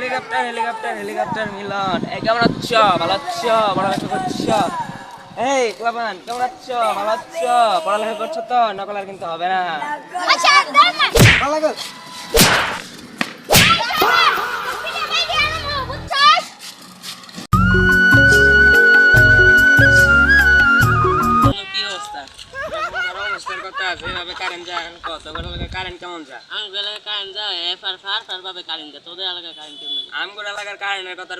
Helicopter helicopter helicopter মিলন। এই কেমন আছো? ভালো আছো? পড়ালেখা করছো? এই বাবান কেমন আছো? ভালো আছো? পড়ালেখা করছো তো? নকল আর কিন্তু হবে না। কি অবস্থা? অবস্থার কথা যেভাবে কারেন্ট যায় কত কারেন্ট কেমন যায়? আমি এলাকায় কারেন্ট যায় ফার ফার ফার ভাবে কারেন্ট যায় তোদের এলাকায় কারেন্ট কেমন যায়? আমগোর এলাকার কারেন্টের কথা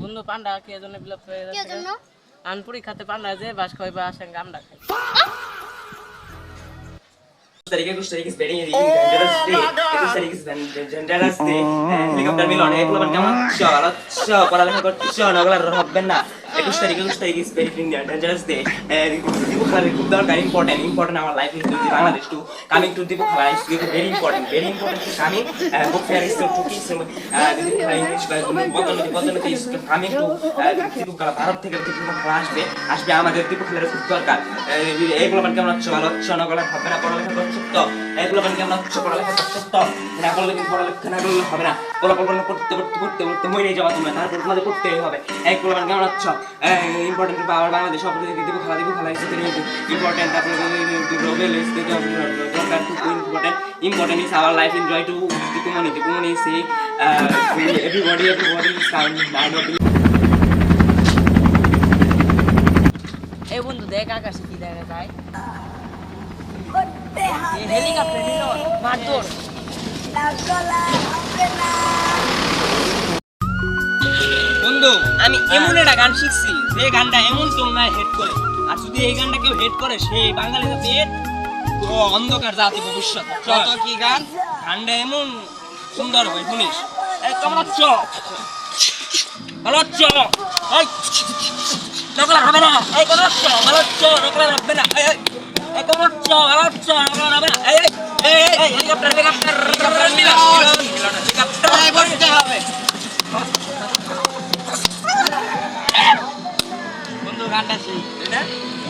বন্ধু পান্ডা কে জন্য বিলুপ্ত হয়ে যাচ্ছে? আনপুরি খাতে পান্ডা যে বাস খাইবা আসেন গামডা খাই। Equus Tarix is very dangerous day. Equus Tarix is dangerous day. Helicopter milon. Ek loban keman chala chala. Paraleha korcho nagala robben na. Equus Tarix is very dangerous day. Dibu khalar khub darkar important our life in Bangladesh to coming to Dibu khalar is very important to coming. Book fair is to kiss. Dibu khalar English by বদলতে is coming to Dibu khalar Bharat থেকে Dibu khalar আসবে আমাদের Dibu khalar খুব দরকার। এক লোবান কেমন chala chala nagala হবে না পড়ালেখা করছো তো এগুলো মানে কেমন হচ্ছে পড়ালেখা করতে তো না করলে কিন্তু পড়ালেখা না করলে হবে না পড়ালেখা করতে মরে যাওয়া তোমরা তারপর তোমাদের করতেই হবে এগুলো মানে কেমন হচ্ছে ইম্পর্টেন্ট পাওয়ার বাংলাদেশ সব দিকে দিব খেলা হিসেবে ইম্পর্টেন্ট আপনাদের গ্লোবাল ইজ দ্য দরকার to important is our life enjoy to the community সে এভরিবডি ইজ কাউন্ট এই বন্ধু দেখ আকাশে কি দেখা যায়? হেলিকপ্টার মিলন মারধর। বন্ধু আমি এমন একটা গান শিখছি যে গানটা এমন তোমরা হেড করে আর যদি এই গানটা কেউ হেড করে সেই বাঙালি জাতির অন্ধকার জাতি ভবিষ্যৎ কত কি গান গানটা এমন সুন্দর হবে শুনিস এই কেমন আছো ভালো আছো এই নকলা হবে না এই কেমন আছো ভালো আছো নকলা হবে না এই কেমন আছো ভালো আছো নকলা হবে না এই হেলিকপ্টার মিলন হেলিকপ্টার বলতে হবে বন্ধু গানটা সেই না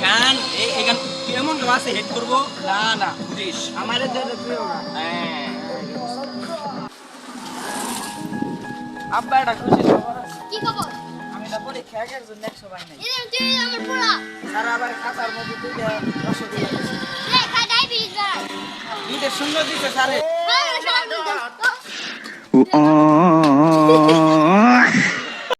গান এই গান কেমন আছে হেড করব না বুঝিস আমারে ধরে দিও না আব্বা এটা খুশি খবর কি খবর? আমি না পরীক্ষা এর জন্য 100 পাই নাই তুই আমার পোলা সারা আবার খাতার মধ্যে তুই রসগোল্লা দিছিস রে খাই ডায়াবেটিস বাড়ায় এটা সুন্দর দিছে স্যারে ভালো সারা